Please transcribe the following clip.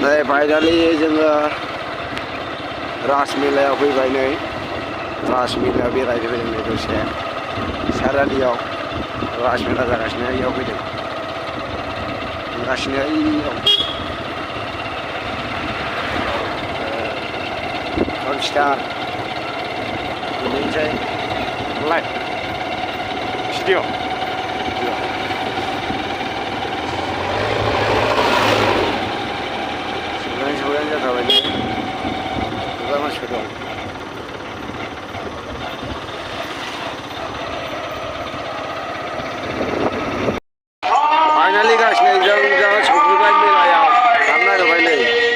नै फाइनालि जोङो राज मेलायाव फैबाय नै राज मेलायाव बेरायनो फैदों नै दसे सारालियाव राज मेला जागासिनो इयाव फैदों थांगासिनो इयाव स्टार बिनिफ्राय लाइभ भिडिअ सौरायानो जाथारबाय नै गोबां मानसिफोर दं फाइनालि गासिनो जों सौफैबाय मेलायाव हाबनो नागिरबाय नै